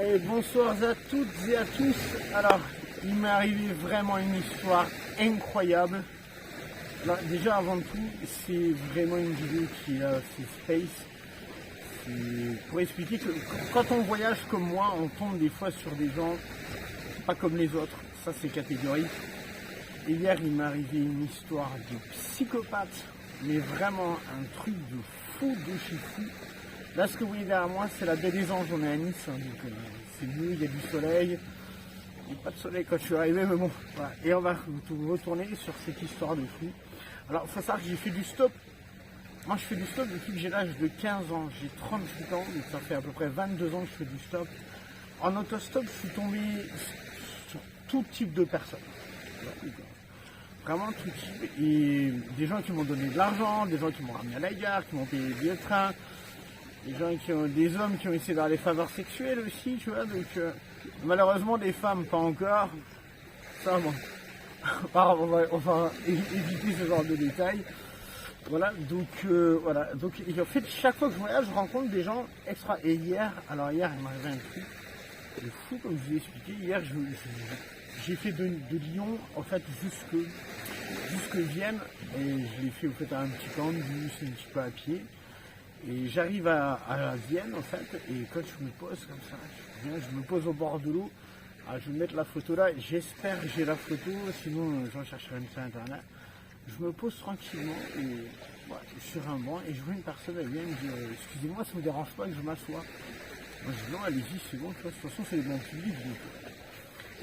Et bonsoir à toutes et à tous. Alors, il m'est arrivé vraiment une histoire incroyable. Alors, déjà avant tout, c'est vraiment une vidéo qui fait space. Pour expliquer que quand on voyage comme moi, on tombe des fois sur des gens pas comme les autres. Ça c'est catégorique. Et hier, il m'est arrivé une histoire de psychopathe, mais vraiment un truc de fou de chez fou. Là, ce que vous voyez derrière moi, c'est la baie des Anges. On est à Nice, hein, donc c'est mieux, il y a du soleil. Il n'y a pas de soleil quand je suis arrivé, mais bon, voilà. Et on va retourner sur cette histoire de fou. Alors, il faut savoir que j'ai fait du stop. Moi, je fais du stop depuis que j'ai l'âge de 15 ans. J'ai 38 ans, donc ça fait à peu près 22 ans que je fais du stop. En autostop, je suis tombé sur tout type de personnes. Vraiment tout type. Et des gens qui m'ont donné de l'argent, des gens qui m'ont ramené à la gare, qui m'ont payé les billets de train. Des hommes qui ont essayé d'avoir des faveurs sexuelles aussi, tu vois. Donc, malheureusement, des femmes, pas encore. Ça, bon. on va éviter ce genre de détails. Voilà, donc voilà. Donc, en fait, chaque fois que je voyage, je rencontre des gens extra. Et hier, il m'arrivait un truc de fou, comme je vous ai expliqué. Hier, j'ai fait de Lyon, en fait, jusque Vienne. Et je l'ai fait, au fait, à un petit camp de bus, un petit peu à pied. Et j'arrive à Vienne en fait, et quand je me pose comme ça, je me pose au bord de l'eau, je vais mettre la photo là, j'espère que j'ai la photo, sinon j'en chercherai une sur internet. Je me pose tranquillement sur un banc et je vois une personne, elle vient me dire excusez-moi, ça ne me dérange pas que je m'assoie. Moi je dis non, allez-y, c'est bon, de toute façon c'est bon public.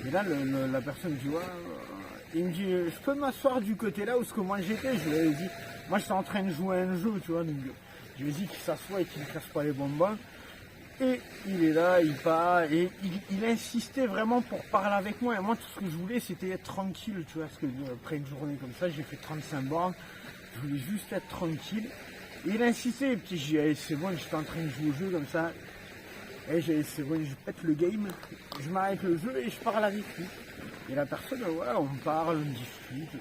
Et là la personne me dit ouais, il me dit je peux m'asseoir du côté là où ce que moi j'étais, je lui avais dit, moi j'étais en train de jouer à un jeu, tu vois, donc je lui ai dit qu'il s'assoit et qu'il ne casse pas les bonbons. Et il est là, il part, et il insistait vraiment pour parler avec moi. Et moi, tout ce que je voulais, c'était être tranquille, tu vois, parce que après une journée comme ça, j'ai fait 35 bornes. Je voulais juste être tranquille. Et il insistait, et puis j'ai dit, hey, c'est bon, j'étais en train de jouer au jeu comme ça. Et j'ai dit, c'est bon, je pète le game, je m'arrête le jeu et je parle avec lui. Et la personne, ouais, on parle, on discute.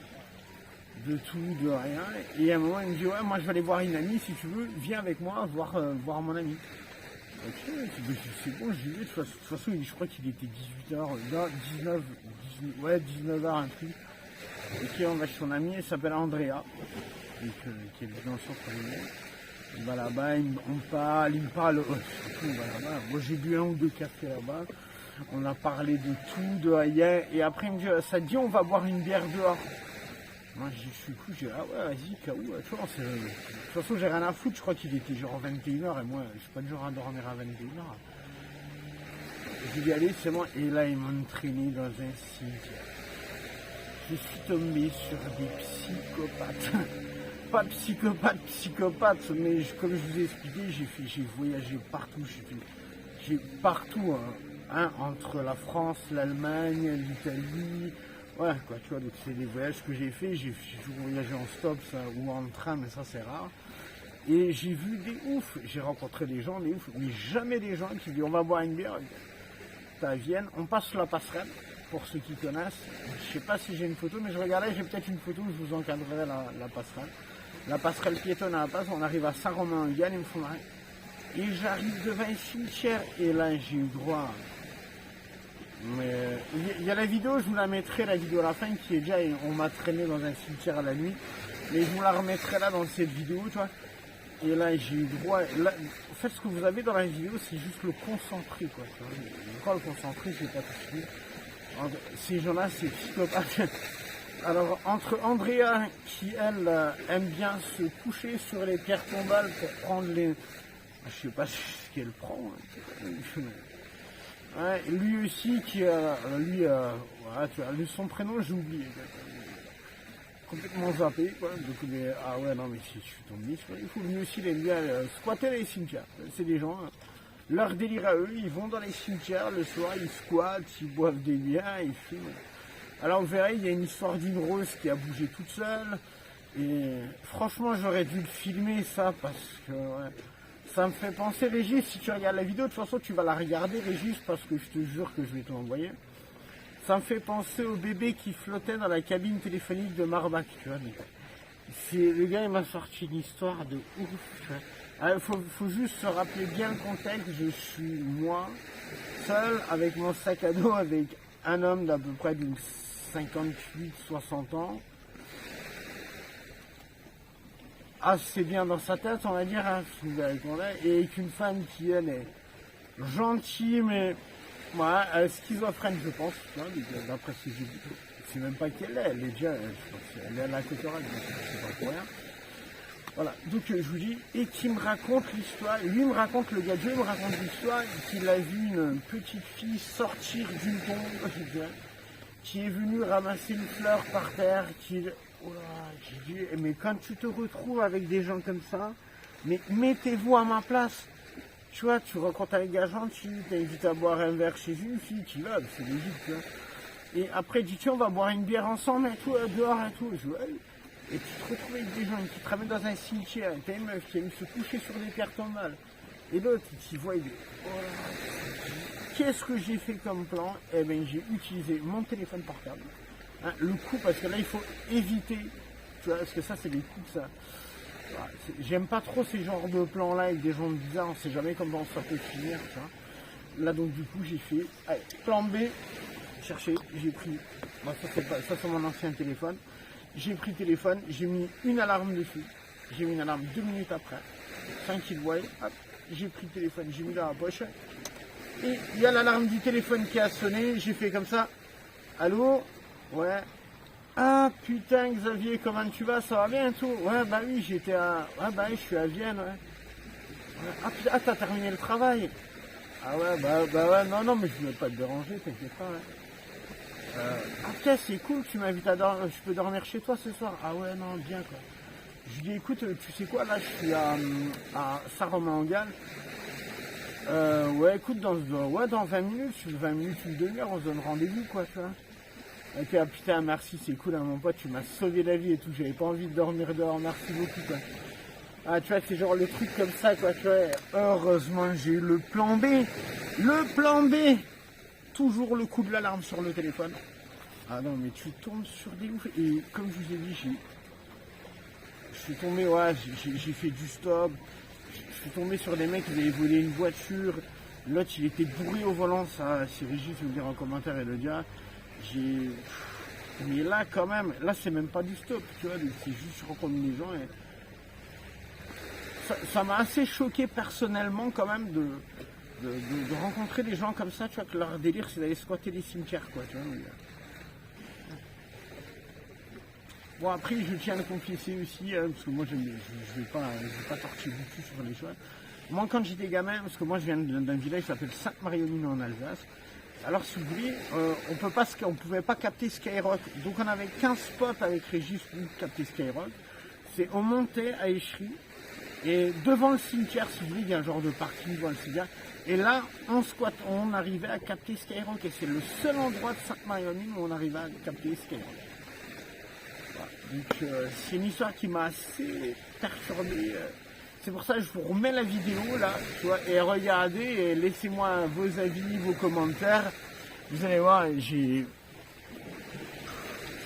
De tout, de rien. Et à un moment, il me dit, ouais, moi je vais aller voir une amie, si tu veux, viens avec moi voir mon ami. Ok, c'est bon, j'y vais. De toute façon, je crois qu'il était 18h, 19h, un truc. Ok, on va chez son ami, elle s'appelle Andrea, donc, qui est dans le centre de Lyon. Il va là-bas, on parle, il me parle, surtout, on va là-bas. Moi j'ai bu un ou deux cafés là-bas. On a parlé de tout, de rien. Et après, il me dit, ça te dit, on va boire une bière dehors. Moi je suis fou, j'ai dit ah ouais vas-y, tu vois, de toute façon j'ai rien à foutre, je crois qu'il était genre 21h et moi je suis pas du genre à dormir à 21h. J'ai dit allez c'est moi, et là ils m'ont entraîné dans un cimetière. Je suis tombé sur des psychopathes. Pas psychopathes, mais comme je vous ai expliqué, j'ai voyagé partout, j'ai partout, hein, entre la France, l'Allemagne, l'Italie. Ouais, quoi, tu vois, donc c'est des voyages que j'ai fait, j'ai toujours voyagé en stop ça, ou en train, mais ça c'est rare. Et j'ai vu des oufs, j'ai rencontré des gens, des oufs, mais jamais des gens qui disent on va boire une bière. À Vienne, on passe la passerelle, pour ceux qui connaissent. Je sais pas si j'ai une photo, mais je regardais, j'ai peut-être une photo, je vous encadrerai la passerelle. La passerelle piétonne à la passe, on arrive à Saint-Romain-en-Galles, il me faut marrer. Et j'arrive devant un cimetière, et là j'ai eu droit. Mais il y a la vidéo, je vous la mettrai, la vidéo à la fin, qui est déjà, on m'a traîné dans un cimetière à la nuit, mais je vous la remettrai là dans cette vidéo, tu vois. Et là, j'ai eu droit, là, en fait, ce que vous avez dans la vidéo, c'est juste le concentré, quoi. Encore le concentré, je n'ai pas tout suivi. Ces gens-là, c'est psychopathe. Alors, entre Andrea, qui, elle, aime bien se coucher sur les pierres tombales pour prendre les... Je sais pas ce qu'elle prend, hein. Ouais, lui aussi voilà, tu vois, son prénom j'ai oublié, complètement zappé quoi. Donc, ah ouais non mais si je suis tombé, il faut lui aussi les bien squatter les cimetières. C'est des gens, leur délire à eux, ils vont dans les cimetières le soir, ils squattent, ils boivent des bières, ils fument. Alors vous verrez, il y a une histoire d'une rose qui a bougé toute seule, et franchement j'aurais dû le filmer ça parce que ouais, ça me fait penser, Régis, si tu regardes la vidéo, de toute façon tu vas la regarder, Régis, parce que je te jure que je vais te l'envoyer. Ça me fait penser au bébé qui flottait dans la cabine téléphonique de Marbac, tu vois. Le gars, il m'a sorti une histoire de ouf, tu vois. Faut juste se rappeler bien le contexte. Je suis moi, seul, avec mon sac à dos, avec un homme d'à peu près d'une 58-60 ans. Assez bien dans sa tête, on va dire, hein, et avec une femme qui, elle, est gentille, mais ouais, schizophrène, je pense, d'après ce que j'ai vu. Je sais même pas qu'elle est, elle est déjà, je pense, elle est à la Cotorade, donc c'est pas pour rien. Voilà, donc je vous dis, et qui me raconte l'histoire, lui me raconte, le gars de Dieu me raconte l'histoire, qu'il a vu une petite fille sortir d'une tombe, qui est venue ramasser une fleur par terre, oh là, j'ai dit, mais quand tu te retrouves avec des gens comme ça, mais mettez-vous à ma place. Tu vois, tu rencontres un gars gentil, t'invites à boire un verre chez une fille, tu vas, c'est logique, tu vois. Et après, dis, tiens, on va boire une bière ensemble et tout, dehors et tout. Je vois, et tu te retrouves avec des gens qui te ramènent dans un cimetière, t'as une meuf qui aime se coucher sur des pierres tombales. Et l'autre, tu vois, il dit, oh là, qu'est-ce que j'ai fait comme plan? Eh bien, j'ai utilisé mon téléphone portable. Hein, le coup, parce que là, il faut éviter, tu vois, parce que ça, c'est des coups de ça. Voilà, j'aime pas trop ces genres de plans-là avec des gens bizarres, on sait jamais comment ça peut finir, tu vois. Là, donc, du coup, j'ai fait, allez, plan B, chercher, j'ai pris, ça c'est mon ancien téléphone, j'ai pris le téléphone, j'ai mis une alarme dessus, j'ai mis une alarme 2 minutes après, tranquille, ouais, hop, j'ai pris le téléphone, j'ai mis dans la poche, et il y a l'alarme du téléphone qui a sonné, j'ai fait comme ça, allô, ouais, ah putain Xavier, comment tu vas, ça va bien et tout, ouais bah oui, je suis à Vienne, ouais, ah t'as terminé le travail, ah ouais, bah ouais, non, mais je voulais pas te déranger, t'inquiète pas, ouais. Ah putain, c'est cool, tu m'invites à dormir, je peux dormir chez toi ce soir. Ah ouais, non, bien quoi. Je lui dis, écoute, tu sais quoi, là, je suis à Saint-Romain-en-Galles. Ouais, écoute, dans 20 minutes, une demi-heure, on se donne rendez-vous, quoi, tu vois. Et puis, ah putain, merci, c'est cool, hein, mon pote, tu m'as sauvé la vie et tout, j'avais pas envie de dormir dehors, merci beaucoup, quoi. Ah, tu vois, c'est genre le truc comme ça, quoi, tu vois. Heureusement, j'ai eu le plan B. Le plan B! Toujours le coup de l'alarme sur le téléphone. Ah non, mais tu tombes sur des ouf. Et comme je vous ai dit, je suis tombé, ouais, j'ai fait du stop. Je suis tombé sur des mecs qui avaient volé une voiture. L'autre, il était bourré au volant. Ça, si Régis veut me dire en commentaire et le dire. Mais là, quand même, là, c'est même pas du stop, tu vois. C'est juste je rencontre des gens et. Ça m'a assez choqué personnellement, quand même, de rencontrer des gens comme ça, tu vois, que leur délire c'est d'aller squatter des cimetières, quoi, tu vois. Bon, après, je tiens à le confesser aussi, hein, parce que moi, je vais pas torcher du tout sur les choses. Moi, quand j'étais gamin, parce que moi, je viens d'un village qui s'appelle Sainte-Marie-aux-Mines en Alsace, alors, si vous voulez, on pouvait pas capter Skyrock, donc on avait 15 spots avec Régis pour capter Skyrock. C'est, on montait à Échery, et devant le cimetière, si vous voulez, il y a un genre de parking devant le cimetière. Et là, on arrivait à capter Skyrock. Et c'est le seul endroit de Sainte-Marie-aux-Mines où on arrivait à capter Skyrock. Voilà. Donc, c'est une histoire qui m'a assez perturbé. C'est pour ça que je vous remets la vidéo là, tu vois, et regardez et laissez-moi vos avis, vos commentaires. Vous allez voir, j'ai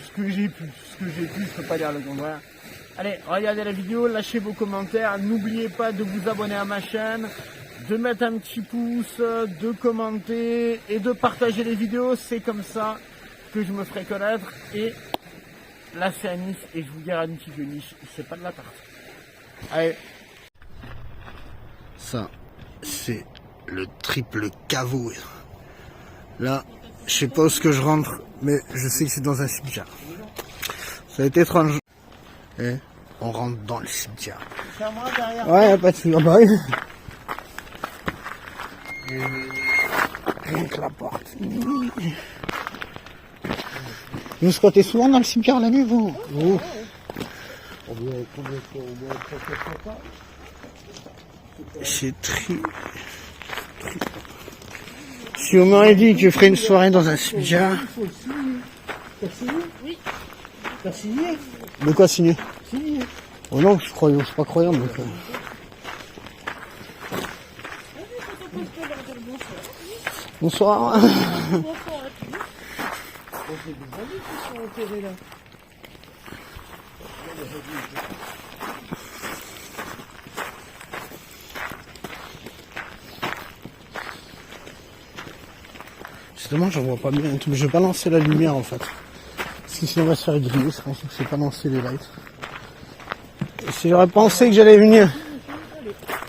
ce que j'ai pu, je peux pas dire le contraire. Allez, regardez la vidéo, lâchez vos commentaires, n'oubliez pas de vous abonner à ma chaîne, de mettre un petit pouce, de commenter et de partager les vidéos, c'est comme ça que je me ferai connaître. Et là c'est à Nice et je vous garantis que Nice, c'est pas de la tarte. Allez. Ça, c'est le triple caveau. Là, je sais pas où est-ce que je rentre, mais je sais que c'est dans un cimetière. Ça va être étrange. Et on rentre dans le cimetière. C'est moi derrière. Ouais, pas de soucis. Bah oui. Rien que la porte. Vous squattez souvent dans le cimetière la nuit, vous? Oh. C'est très... Si on m'aurait dit que je ferais une soirée dans un cimetière... T'as signé? Oui. T'as signé? De quoi signer? Signé. Oh non, je suis pas croyant, donc... Bonsoir. Bonsoir à tous. J'ai des amis qui sont enterrés là. C'est dommage, je vois pas bien et tout. Mais je vais pas lancer la lumière en fait. Parce que sinon on va se faire griller, c'est pour ça que je vais pas lancer les lights. Et si j'aurais pensé que j'allais venir.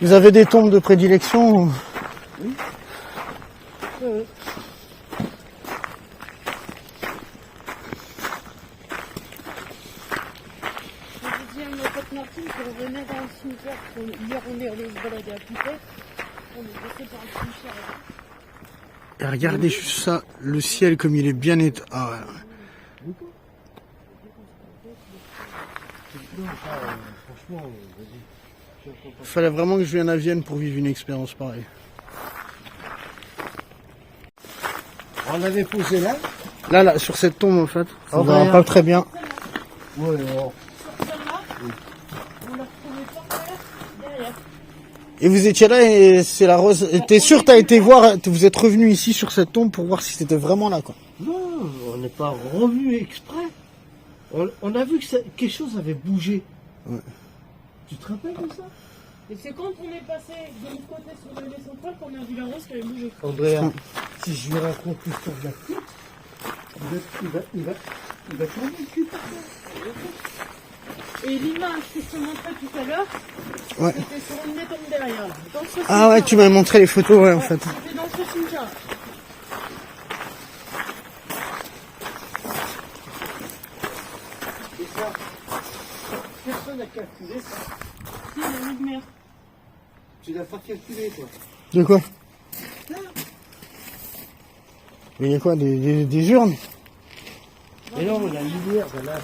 Vous avez des tombes de prédilection? Oui. Je dis à ma pote Martine qu'on revenait dans le cimetière. Hier on est allé se balader à Pipette. On est passé par le cimetière. Et regardez juste ça, le ciel comme il est bien éteint. Ah ouais. Fallait vraiment que je vienne à Vienne pour vivre une expérience pareille. On avait posé là. Là, sur cette tombe en fait. On Oh, voit ouais. pas très bien. Ouais, alors. On l'a retrouvé par terre, derrière. Et vous étiez là et c'est la rose. Et t'es sûr t'as été voir, vous êtes revenu ici sur cette tombe pour voir si c'était vraiment là quoi. Non, on n'est pas revenu exprès. On a vu que quelque chose avait bougé. Ouais. Tu te rappelles de ça? Et c'est quand on est passé de l'autre côté sur le central qu'on a vu la rose qui avait bougé. Andrea, si je lui raconte l'histoire de la petite, il va tourner le cul par terre. Et l'image que je te montrais tout à l'heure, Ouais. c'était sur une des tombes derrière. Là, dans ce Ah ouais, cimetière. tu m'as montré les photos, ouais, en fait. C'était dans ce cimetière. Et ça, personne n'a calculé ça. Si, la nuit de mer. Tu l'as pas calculé, toi. De quoi? Là. Mais il y a quoi, des urnes? Et non, la lumière, voilà.